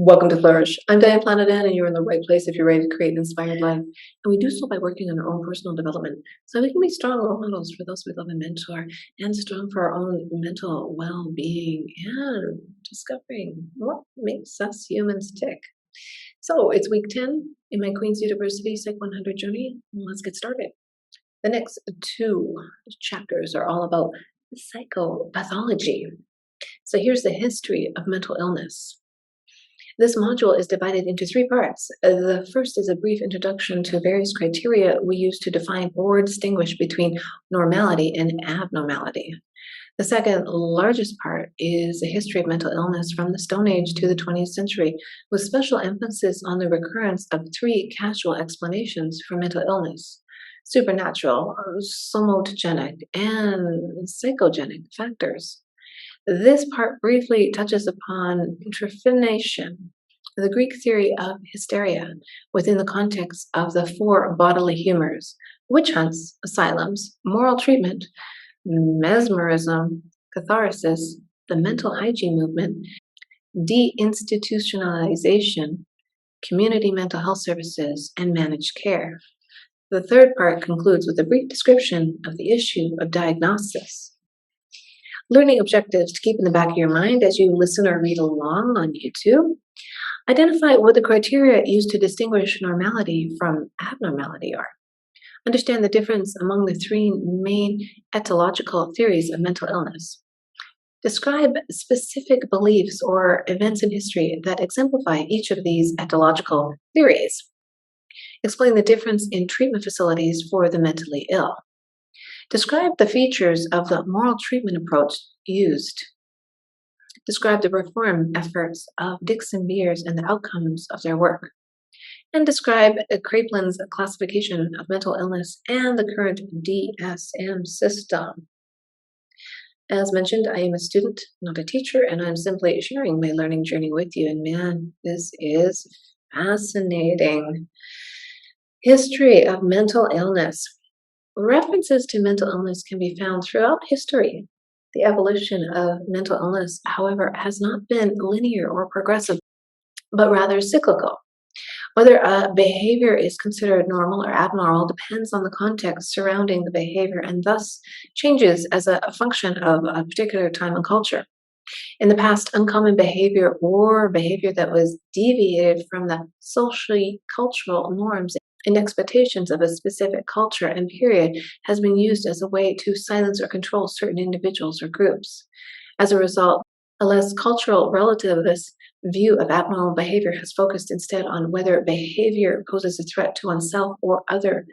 Welcome to Flourish. I'm Diane, Planidin, and you're in the right place if you're ready to create an inspired life. And we do so by working on our own personal development so we can be strong role models for those we love and mentor, and strong for our own mental well-being and discovering what makes us humans tick. So it's week 10 in my Queen's University Psych-100 journey. Let's get started. The next two chapters are all about psychopathology. So here's the history of mental illness. This module is divided into three parts. The first is a brief introduction to various criteria we use to define or distinguish between normality and abnormality. The second largest part is a history of mental illness from the Stone Age to the 20th century, with special emphasis on the recurrence of three causal explanations for mental illness: supernatural, somatogenetic, and psychogenic factors. This part briefly touches upon trephination, the Greek theory of hysteria, within the context of the four bodily humors: witch hunts, asylums, moral treatment, mesmerism, catharsis, the mental hygiene movement, deinstitutionalization, community mental health services, and managed care. The third part concludes with a brief description of the issue of diagnosis. Learning objectives to keep in the back of your mind as you listen or read along on YouTube. Identify what the criteria used to distinguish normality from abnormality are. Understand the difference among the three main etiological theories of mental illness. Describe specific beliefs or events in history that exemplify each of these etiological theories. Explain the difference in treatment facilities for the mentally ill. Describe the features of the moral treatment approach used. Describe the reform efforts of Dixon Beers and the outcomes of their work. And describe Kraepelin's classification of mental illness and the current DSM system. As mentioned, I am a student, not a teacher, and I'm simply sharing my learning journey with you. And man, this is fascinating. History of mental illness. References to mental illness can be found throughout history. The evolution of mental illness, however, has not been linear or progressive, but rather cyclical. Whether a behavior is considered normal or abnormal depends on the context surrounding the behavior, and thus changes as a function of a particular time and culture. In the past, uncommon behavior or behavior that was deviated from the sociocultural norms and expectations of a specific culture and period has been used as a way to silence or control certain individuals or groups. As a result, a less cultural relativist view of abnormal behavior has focused instead on whether behavior poses a threat to oneself or other,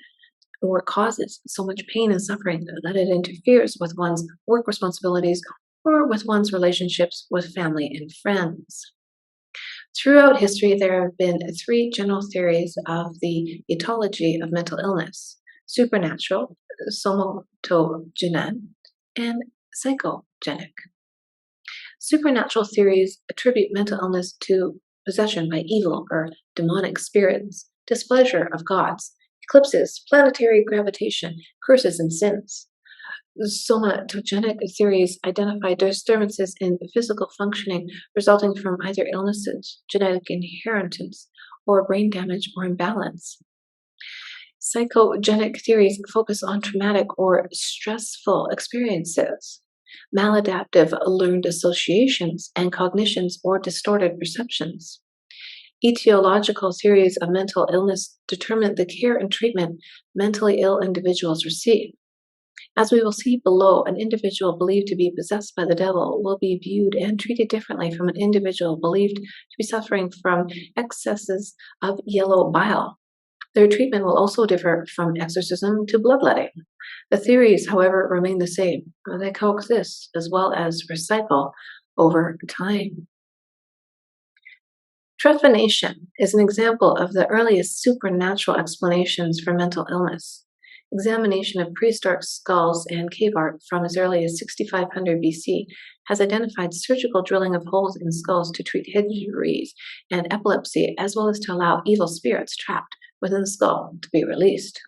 or causes so much pain and suffering that it interferes with one's work responsibilities or with one's relationships with family and friends. Throughout history, there have been three general theories of the etiology of mental illness: supernatural, somatogenetic, and psychogenic. Supernatural theories attribute mental illness to possession by evil or demonic spirits, displeasure of gods, eclipses, planetary gravitation, curses, and sins. Somatogenic theories identify disturbances in physical functioning resulting from either illnesses, genetic inheritance, or brain damage or imbalance. Psychogenic theories focus on traumatic or stressful experiences, maladaptive learned associations, and cognitions or distorted perceptions. Etiological theories of mental illness determine the care and treatment mentally ill individuals receive. As we will see below, an individual believed to be possessed by the devil will be viewed and treated differently from an individual believed to be suffering from excesses of yellow bile. Their treatment will also differ from exorcism to bloodletting. The theories, however, remain the same. They coexist as well as recycle over time. Trephination is an example of the earliest supernatural explanations for mental illness. Examination of prehistoric skulls and cave art from as early as 6500 BC has identified surgical drilling of holes in skulls to treat injuries and epilepsy, as well as to allow evil spirits trapped within the skull to be released.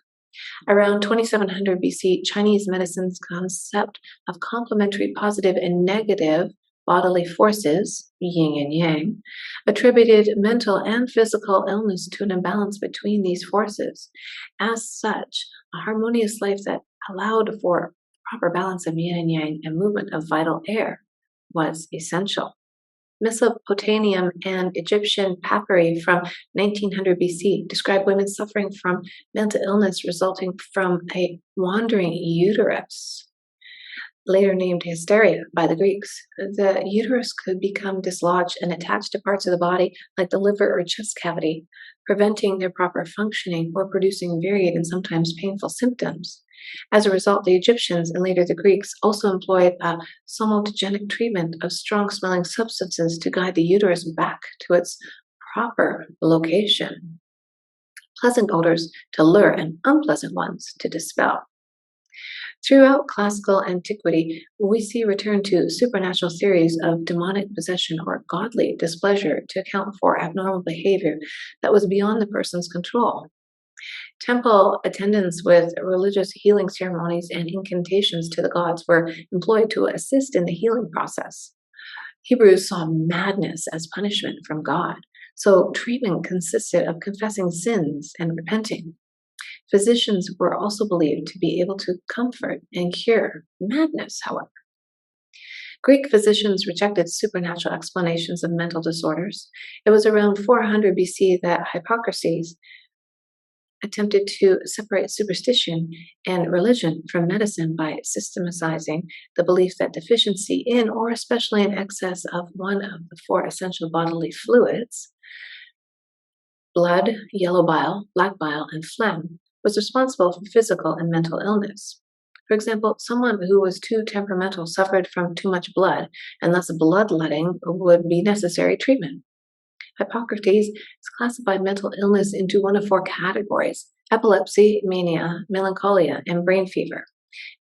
Around 2700 BC, Chinese medicine's concept of complementary positive and negative bodily forces, yin and yang, attributed mental and physical illness to an imbalance between these forces. As such, a harmonious life that allowed for proper balance of yin and yang and movement of vital air was essential. Mesopotamian and Egyptian papyri from 1900 BC describe women suffering from mental illness resulting from a wandering uterus, later named hysteria by the Greeks. The uterus could become dislodged and attached to parts of the body like the liver or chest cavity, preventing their proper functioning or producing varied and sometimes painful symptoms. As a result, the Egyptians and later the Greeks also employed a somnogenic treatment of strong-smelling substances to guide the uterus back to its proper location. Pleasant odors to lure and unpleasant ones to dispel. Throughout classical antiquity, we see return to supernatural theories of demonic possession or godly displeasure to account for abnormal behavior that was beyond the person's control. Temple attendance with religious healing ceremonies and incantations to the gods were employed to assist in the healing process. Hebrews saw madness as punishment from God, so treatment consisted of confessing sins and repenting. Physicians were also believed to be able to comfort and cure madness, however. Greek physicians rejected supernatural explanations of mental disorders. It was around 400 BC that Hippocrates attempted to separate superstition and religion from medicine by systematizing the belief that deficiency in, or especially in excess of, one of the four essential bodily fluids, blood, yellow bile, black bile, and phlegm, was responsible for physical and mental illness. For example, someone who was too temperamental suffered from too much blood, and thus bloodletting would be necessary treatment. Hippocrates has classified mental illness into one of four categories: epilepsy, mania, melancholia, and brain fever.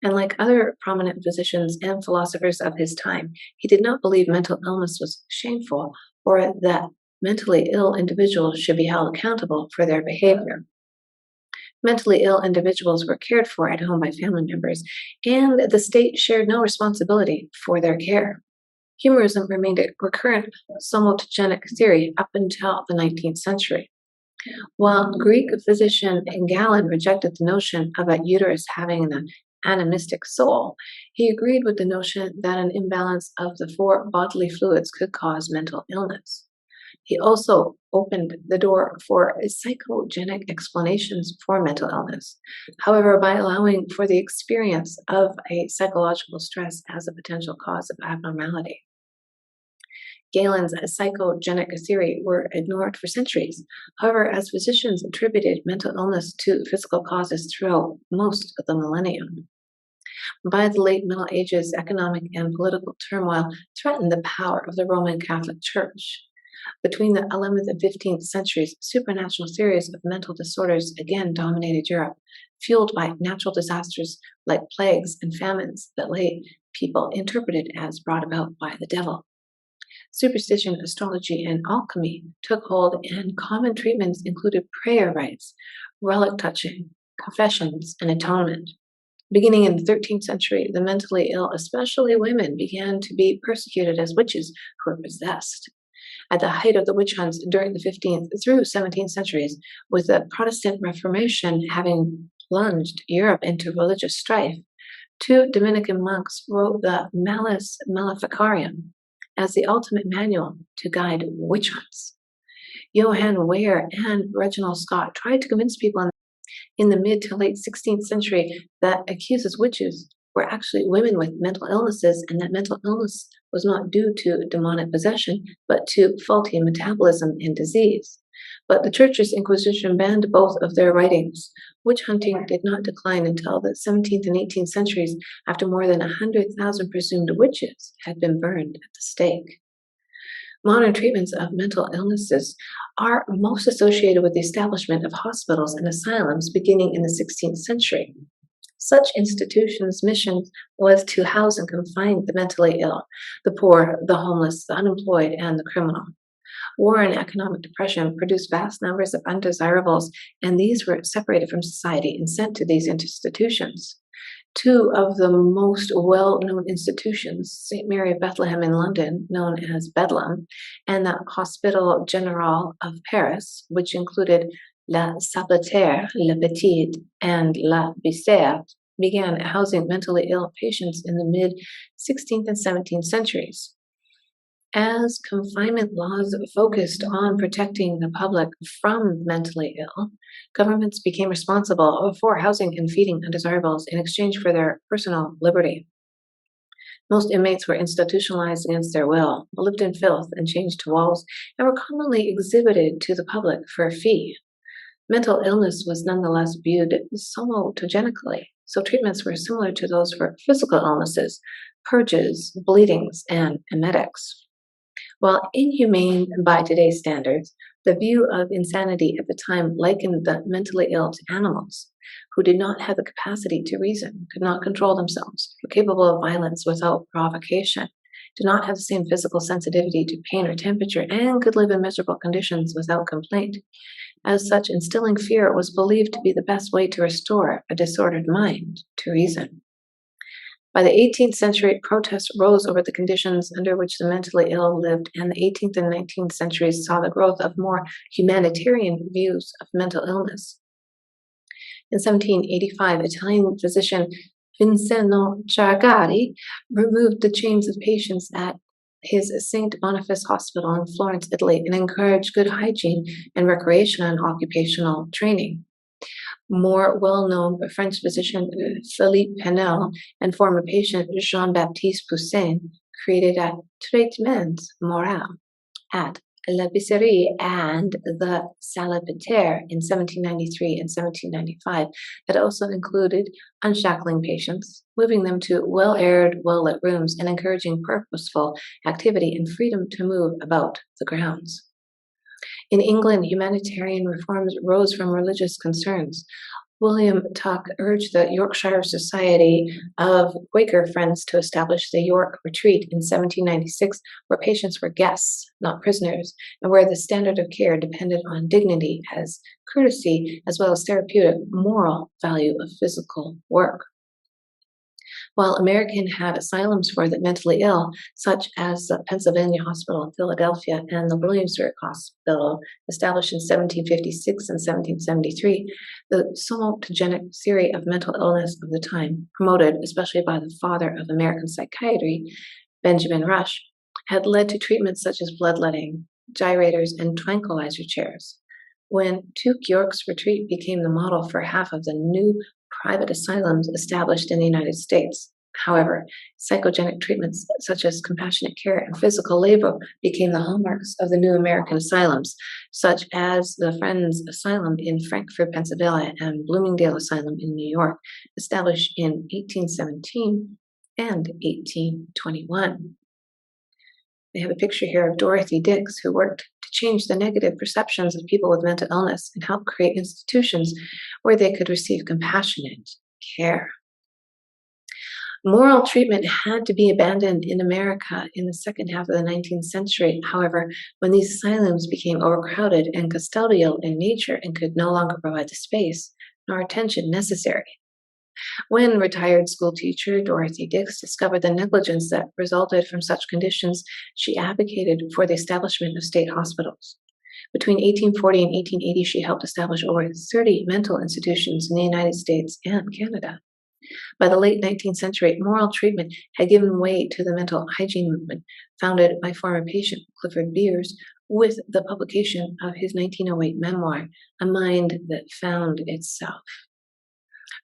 And like other prominent physicians and philosophers of his time, he did not believe mental illness was shameful or that mentally ill individuals should be held accountable for their behavior. Mentally ill individuals were cared for at home by family members, and the state shared no responsibility for their care. Humorism remained a recurrent somnogenic theory up until the 19th century. While Greek physician Galen rejected the notion of a uterus having an animistic soul, he agreed with the notion that an imbalance of the four bodily fluids could cause mental illness. He also opened the door for psychogenic explanations for mental illness, however, by allowing for the experience of a psychological stress as a potential cause of abnormality. Galen's psychogenic theory were ignored for centuries. However, as physicians attributed mental illness to physical causes throughout most of the millennium. By the late Middle Ages, economic and political turmoil threatened the power of the Roman Catholic Church. Between the 11th and 15th centuries, supernatural theories of mental disorders again dominated Europe, fueled by natural disasters like plagues and famines that lay people interpreted as brought about by the devil. Superstition, astrology, and alchemy took hold, and common treatments included prayer rites, relic touching, confessions, and atonement. Beginning in the 13th century, the mentally ill, especially women, began to be persecuted as witches who were possessed. At the height of the witch hunts during the 15th through 17th centuries, with the Protestant Reformation having plunged Europe into religious strife, two Dominican monks wrote the Malleus Maleficarum as the ultimate manual to guide witch hunts. Johann Weyer and Reginald Scott tried to convince people in the mid to late 16th century that accused witches were actually women with mental illnesses, and that mental illness was not due to demonic possession, but to faulty metabolism and disease. But the Church's Inquisition banned both of their writings. Witch hunting did not decline until the 17th and 18th centuries, after more than 100,000 presumed witches had been burned at the stake. Modern treatments of mental illnesses are most associated with the establishment of hospitals and asylums beginning in the 16th century. Such institutions' mission was to house and confine the mentally ill, the poor, the homeless, the unemployed, and the criminal. War and economic depression produced vast numbers of undesirables, and these were separated from society and sent to these institutions. Two of the most well-known institutions, St. Mary of Bethlehem in London, known as Bedlam, and the Hospital General of Paris, which included La Salpêtrière, Le Petit, and La Bicêtre, began housing mentally ill patients in the mid-16th and 17th centuries. As confinement laws focused on protecting the public from mentally ill, governments became responsible for housing and feeding undesirables in exchange for their personal liberty. Most inmates were institutionalized against their will, lived in filth and chained to walls, and were commonly exhibited to the public for a fee. Mental illness was nonetheless viewed somatogenically, so treatments were similar to those for physical illnesses, purges, bleedings, and emetics. While inhumane by today's standards, the view of insanity at the time likened the mentally ill to animals who did not have the capacity to reason, could not control themselves, were capable of violence without provocation, did not have the same physical sensitivity to pain or temperature, and could live in miserable conditions without complaint. As such, instilling fear was believed to be the best way to restore a disordered mind to reason. By the 18th century, protests rose over the conditions under which the mentally ill lived, and the 18th and 19th centuries saw the growth of more humanitarian views of mental illness. In 1785, Italian physician Vincenzo Chargari removed the chains of patients at his St. Boniface Hospital in Florence, Italy, and encouraged good hygiene and recreation and occupational training. More well-known French physician Philippe Pinel and former patient Jean-Baptiste Poussin created a traitement moral at La Bicêtre and the Salpêtrière in 1793 and 1795 that also included unshackling patients, moving them to well-aired, well-lit rooms, and encouraging purposeful activity and freedom to move about the grounds. In England, humanitarian reforms rose from religious concerns. William Tuck urged the Yorkshire Society of Quaker Friends to establish the York Retreat in 1796, where patients were guests, not prisoners, and where the standard of care depended on dignity as courtesy, as well as therapeutic moral value of physical work. While American had asylums for the mentally ill, such as the Pennsylvania Hospital in Philadelphia and the Williamsburg Hospital, established in 1756 and 1773, the somatogenetic theory of mental illness of the time, promoted especially by the father of American psychiatry, Benjamin Rush, had led to treatments such as bloodletting, gyrators, and tranquilizer chairs. When Tuke York's retreat became the model for half of the new private asylums established in the United States. However, psychogenic treatments such as compassionate care and physical labor became the hallmarks of the new American asylums, such as the Friends Asylum in Frankfort, Pennsylvania, and Bloomingdale Asylum in New York, established in 1817 and 1821. They have a picture here of Dorothy Dix, who worked to change the negative perceptions of people with mental illness and help create institutions where they could receive compassionate care. Moral treatment had to be abandoned in America in the second half of the 19th century, however, when these asylums became overcrowded and custodial in nature and could no longer provide the space nor attention necessary. When retired schoolteacher Dorothy Dix discovered the negligence that resulted from such conditions, she advocated for the establishment of state hospitals. Between 1840 and 1880, she helped establish over 30 mental institutions in the United States and Canada. By the late 19th century, moral treatment had given way to the mental hygiene movement, founded by former patient Clifford Beers, with the publication of his 1908 memoir, A Mind That Found Itself.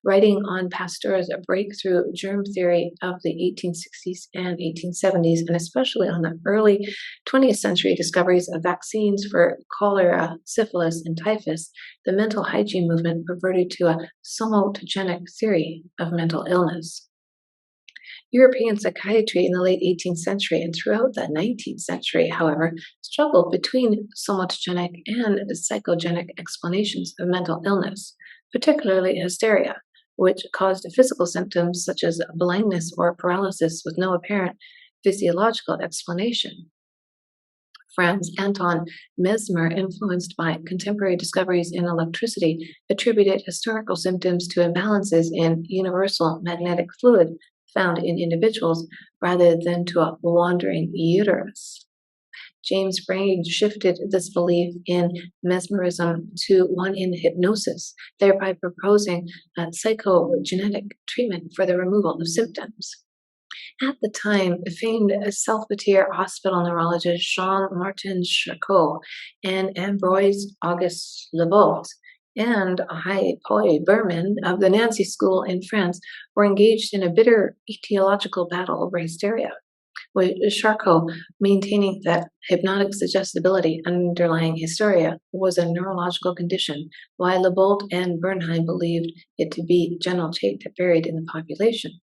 Writing on Pasteur's breakthrough germ theory of the 1860s and 1870s, and especially on the early 20th century discoveries of vaccines for cholera, syphilis, and typhus, the mental hygiene movement reverted to a somatogenetic theory of mental illness. European psychiatry in the late 18th century and throughout the 19th century, however, struggled between somatogenic and psychogenic explanations of mental illness, particularly hysteria, which caused physical symptoms such as blindness or paralysis with no apparent physiological explanation. Franz Anton Mesmer, influenced by contemporary discoveries in electricity, attributed historical symptoms to imbalances in universal magnetic fluid found in individuals rather than to a wandering uterus. James Brain shifted this belief in mesmerism to one in hypnosis, thereby proposing a psychogenetic treatment for the removal of symptoms. At the time, famed Salpêtrière hospital neurologist Jean-Martin Charcot and Ambroise Auguste Lebeault and Paul Berman of the Nancy School in France were engaged in a bitter etiological battle over hysteria, with Charcot maintaining that hypnotic suggestibility underlying hysteria was a neurological condition, while Lebeault and Bernheim believed it to be general trait that varied in the population.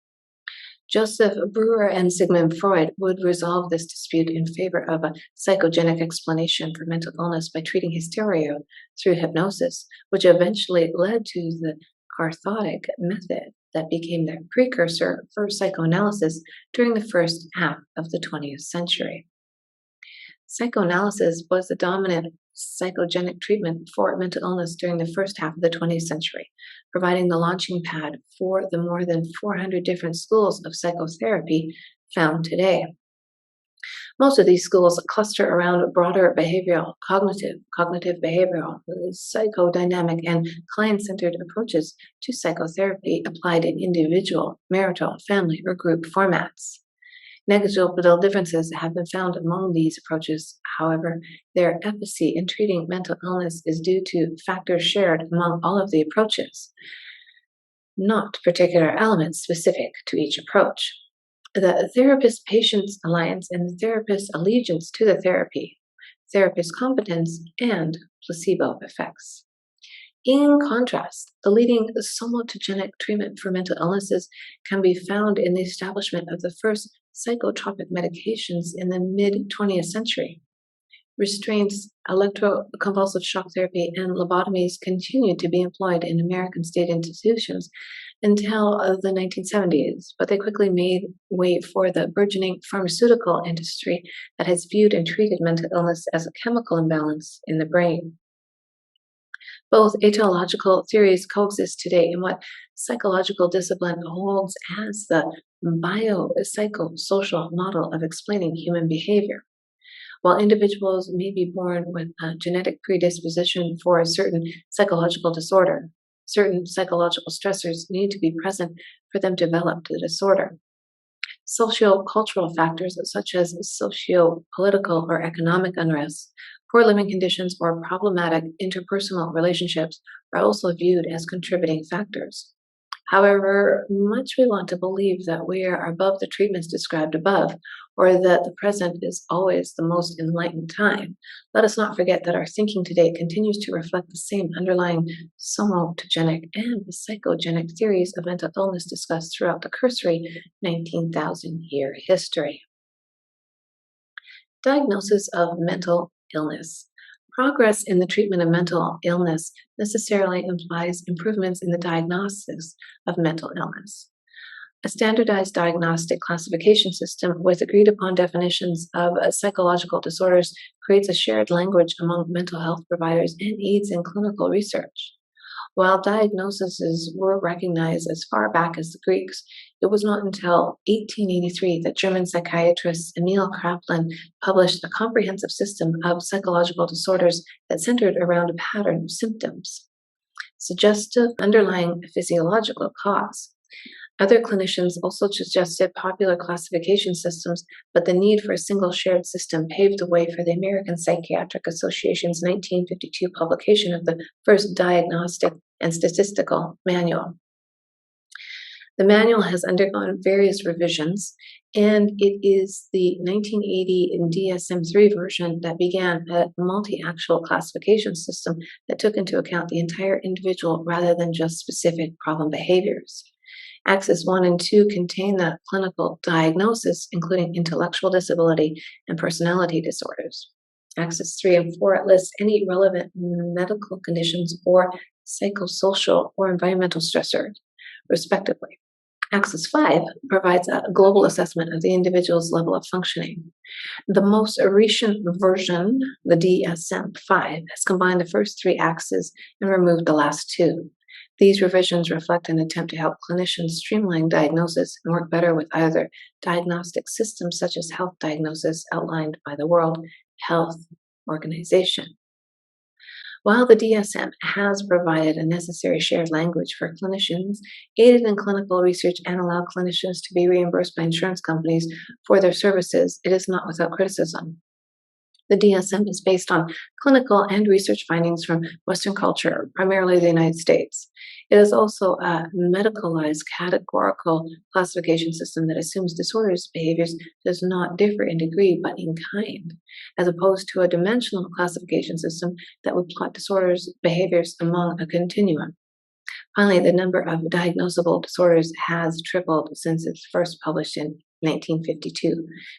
Joseph Breuer and Sigmund Freud would resolve this dispute in favor of a psychogenic explanation for mental illness by treating hysteria through hypnosis, which eventually led to the cathartic method that became the precursor for psychoanalysis during the first half of the 20th century. Psychoanalysis was the dominant psychogenic treatment for mental illness during the first half of the 20th century, providing the launching pad for the more than 400 different schools of psychotherapy found today. Most of these schools cluster around broader behavioral, cognitive behavioral, psychodynamic, and client-centered approaches to psychotherapy applied in individual, marital, family, or group formats. Negligible differences have been found among these approaches. However, their efficacy in treating mental illness is due to factors shared among all of the approaches, not particular elements specific to each approach. The therapist-patient's alliance and the therapist's allegiance to the therapy, therapist competence, and placebo effects. In contrast, the leading somatogenetic treatment for mental illnesses can be found in the establishment of the first psychotropic medications in the mid-20th century. Restraints, electroconvulsive shock therapy, and lobotomies continued to be employed in American state institutions until the 1970s, but they quickly made way for the burgeoning pharmaceutical industry that has viewed and treated mental illness as a chemical imbalance in the brain. Both etiological theories coexist today in what psychological discipline holds as the biopsychosocial model of explaining human behavior. While individuals may be born with a genetic predisposition for a certain psychological disorder, certain psychological stressors need to be present for them to develop the disorder. Sociocultural factors such as socio-political or economic unrest, poor living conditions, or problematic interpersonal relationships are also viewed as contributing factors. However much we want to believe that we are above the treatments described above, or that the present is always the most enlightened time, let us not forget that our thinking today continues to reflect the same underlying somatogenic and psychogenic theories of mental illness discussed throughout the cursory 19,000-year history. Diagnosis of mental illness. Progress in the treatment of mental illness necessarily implies improvements in the diagnosis of mental illness. A standardized diagnostic classification system with agreed upon definitions of psychological disorders creates a shared language among mental health providers and aids in clinical research. While diagnoses were recognized as far back as the Greeks, it was not until 1883 that German psychiatrist Emil Kraepelin published a comprehensive system of psychological disorders that centered around a pattern of symptoms, suggestive underlying physiological cause. Other clinicians also suggested popular classification systems, but the need for a single shared system paved the way for the American Psychiatric Association's 1952 publication of the first diagnostic and statistical manual. The manual has undergone various revisions, and it is the 1980 DSM-3 version that began a multi-actual classification system that took into account the entire individual rather than just specific problem behaviors. Axis 1 and 2 contain the clinical diagnosis, including intellectual disability and personality disorders. Axis 3 and 4 lists any relevant medical conditions or psychosocial or environmental stressors, respectively. Axis 5 provides a global assessment of the individual's level of functioning. The most recent version, the DSM-5, has combined the first three axes and removed the last two. These revisions reflect an attempt to help clinicians streamline diagnosis and work better with either diagnostic systems such as health diagnosis outlined by the World Health Organization. While the DSM has provided a necessary shared language for clinicians, aided in clinical research and allowed clinicians to be reimbursed by insurance companies for their services, it is not without criticism. The DSM is based on clinical and research findings from Western culture, primarily the United States. It is also a medicalized categorical classification system that assumes disorders' behaviors does not differ in degree but in kind, as opposed to a dimensional classification system that would plot disorders' behaviors among a continuum. Finally, the number of diagnosable disorders has tripled since it's first published in 1952,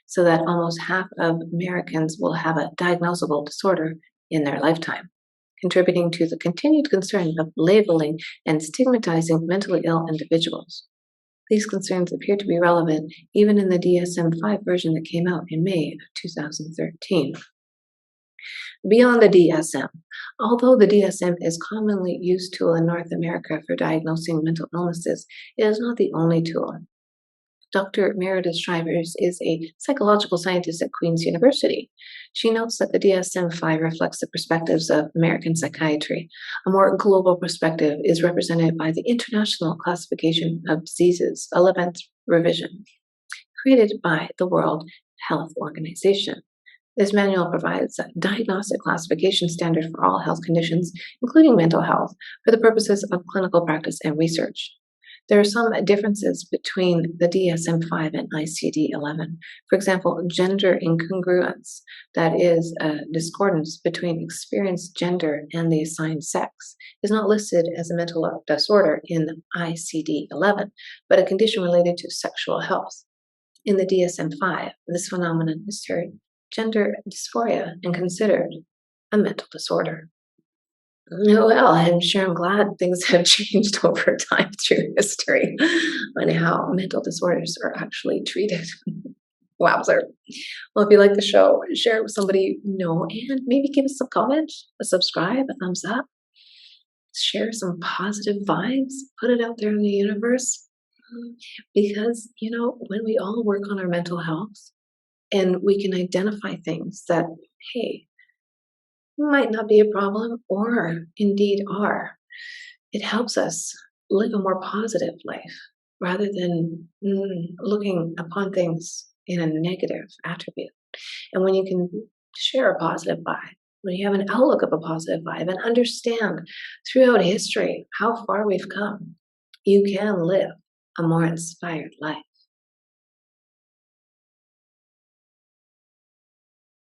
so that almost half of Americans will have a diagnosable disorder in their lifetime, contributing to the continued concern of labeling and stigmatizing mentally ill individuals. These concerns appear to be relevant even in the DSM-5 version that came out in May of 2013. Beyond the DSM, although the DSM is a commonly used tool in North America for diagnosing mental illnesses, it is not the only tool. Dr. Meredith Shivers is a psychological scientist at Queen's University. She notes that the DSM-5 reflects the perspectives of American psychiatry. A more global perspective is represented by the International Classification of Diseases, 11th revision, created by the World Health Organization. This manual provides a diagnostic classification standard for all health conditions, including mental health, for the purposes of clinical practice and research. There are some differences between the DSM-5 and ICD-11. For example, gender incongruence, that is a discordance between experienced gender and the assigned sex, is not listed as a mental disorder in ICD-11, but a condition related to sexual health. In the DSM-5, this phenomenon is termed gender dysphoria and considered a mental disorder. Well, I'm sure I'm glad things have changed over time through history on how mental disorders are actually treated. Wowzer. Well, if you like the show, share it with somebody you know, and maybe give us a comment, a subscribe, a thumbs up. Share some positive vibes, put it out there in the universe. Because, when we all work on our mental health and we can identify things that, hey, might not be a problem or indeed are, it helps us live a more positive life rather than looking upon things in a negative attribute. And when you can share a positive vibe, when you have an outlook of a positive vibe and understand throughout history how far we've come, you can live a more inspired life.